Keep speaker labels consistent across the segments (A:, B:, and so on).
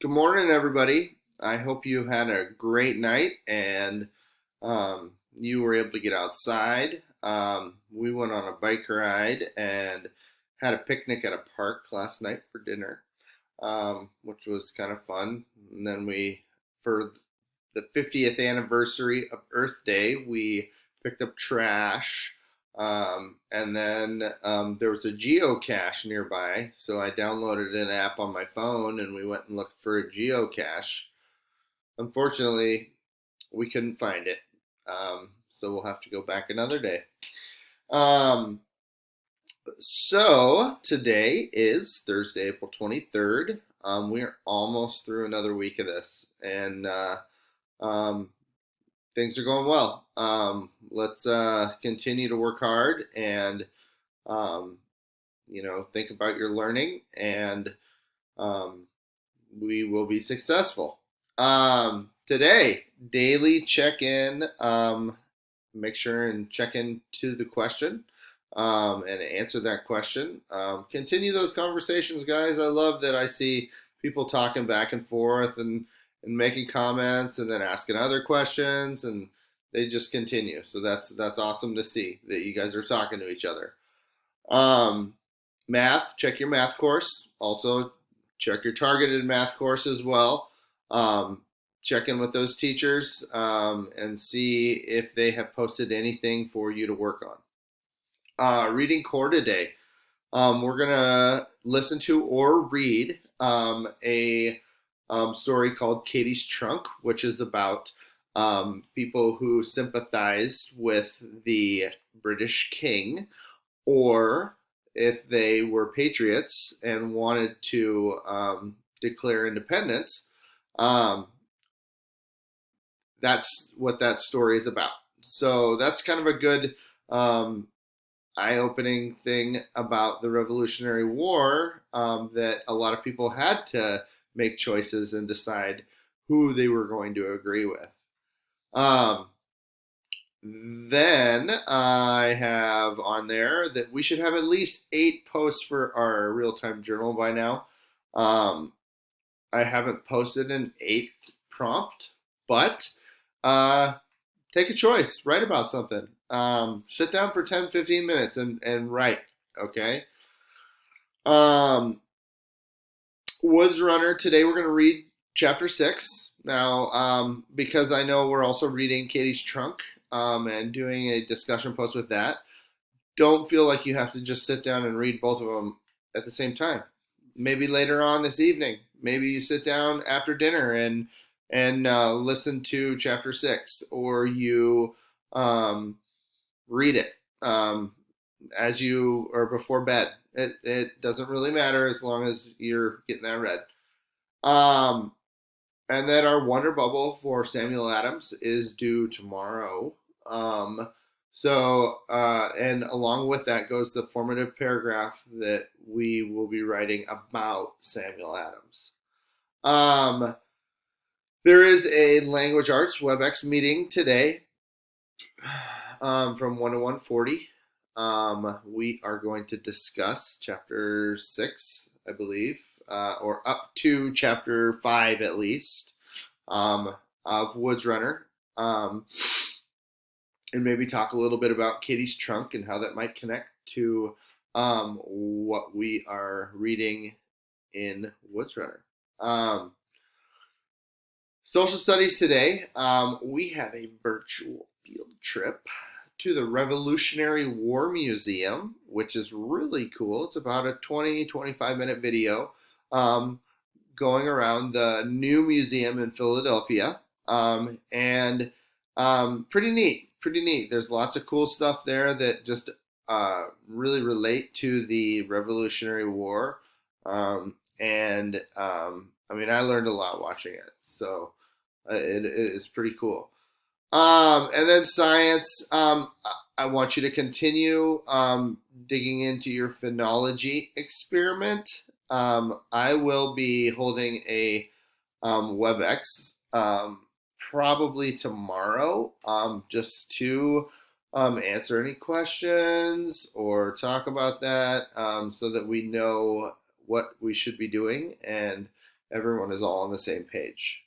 A: Good morning, everybody. I hope you had a great night and you were able to get outside. We went on a bike ride and had a picnic at a park last night for dinner, which was kind of fun. And then for the 50th anniversary of Earth Day, we picked up trash. And then there was a geocache nearby, so I downloaded an app on my phone and we went and looked for a geocache. Unfortunately, we couldn't find it, so we'll have to go back another day. Um, so today is Thursday, April 23rd. We are almost through another week of this, and um, things are going well. Let's continue to work hard and um, think about your learning, and um, we will be successful. Today, daily check in. Make sure and check into the question and answer that question. Continue those conversations, guys. I love that I see people talking back and forth and making comments and then asking other questions, and they just continue. So that's awesome to see that you guys are talking to each other. Um, Math, check your math course. Also, check your targeted math course as well. Um, Check in with those teachers and see if they have posted anything for you to work on. Reading core today. We're going to listen to or read a story called Katie's Trunk, which is about people who sympathized with the British king, or if they were patriots and wanted to declare independence. Um, that's what that story is about. So that's kind of a good um, eye-opening thing about the Revolutionary War, that a lot of people had to make choices and decide who they were going to agree with. Um, then I have on there that we should have at least 8 posts for our real-time journal by now. Um, I haven't posted an eighth prompt, but uh, take a choice. Write about something. Sit down for 10, 15 minutes and write. Okay. Um, Woods Runner, today we're going to read chapter 6. Now, because I know we're also reading Katie's Trunk and doing a discussion post with that, don't feel like you have to just sit down and read both of them at the same time. Maybe later on this evening, maybe you sit down after dinner and listen to chapter 6, or you um, read it as you or before bed. It doesn't really matter as long as you're getting that read. Um, and then our Wonder Bubble for Samuel Adams is due tomorrow. And along with that goes the formative paragraph that we will be writing about Samuel Adams. Um, there is a language arts WebEx meeting today from 1 to 1:40. We are going to discuss chapter 6, I believe, or up to chapter 5 at least, of Woods Runner, and maybe talk a little bit about Katie's Trunk and how that might connect to what we are reading in Woods Runner. Social studies today, we have a virtual field trip to the Revolutionary War Museum, which is really cool. It's about a 20-25 minute video going around the new museum in Philadelphia, and pretty neat. Pretty neat. There's lots of cool stuff there that just really relate to the Revolutionary War, and I mean, I learned a lot watching it, so it is pretty cool. And then science. I want you to continue digging into your phenology experiment. I will be holding a WebEx probably tomorrow, just to answer any questions or talk about that, so that we know what we should be doing and everyone is all on the same page.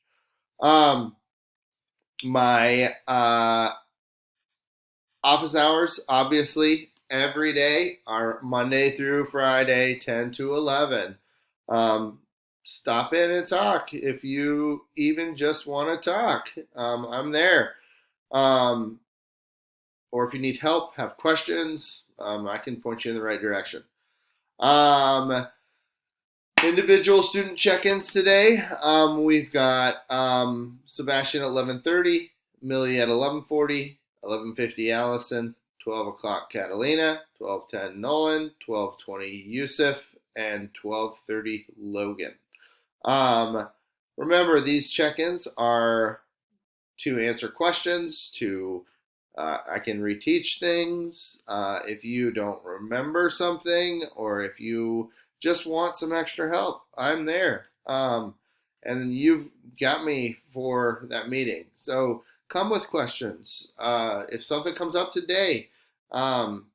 A: My office hours, obviously, every day are Monday through Friday, 10 to 11. Um, Stop in and talk if you even just want to talk. I'm there. Um, or if you need help, have questions, I can point you in the right direction. Um, Individual student check-ins today. We've got Sebastian at 11:30, Millie at 11:40, 11:50 Allison, 12 o'clock Catalina, 12:10 Nolan, 12:20 Yusuf, and 12:30 Logan. Remember, these check-ins are to answer questions, to I can reteach things. If you don't remember something, or if you just want some extra help, I'm there. And you've got me for that meeting. So come with questions. If something comes up today, um,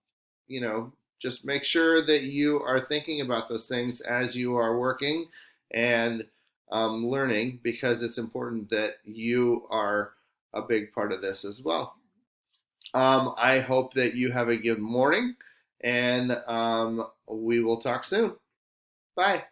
A: you know, just make sure that you are thinking about those things as you are working and learning, because it's important that you are a big part of this as well. I hope that you have a good morning, and we will talk soon. Bye.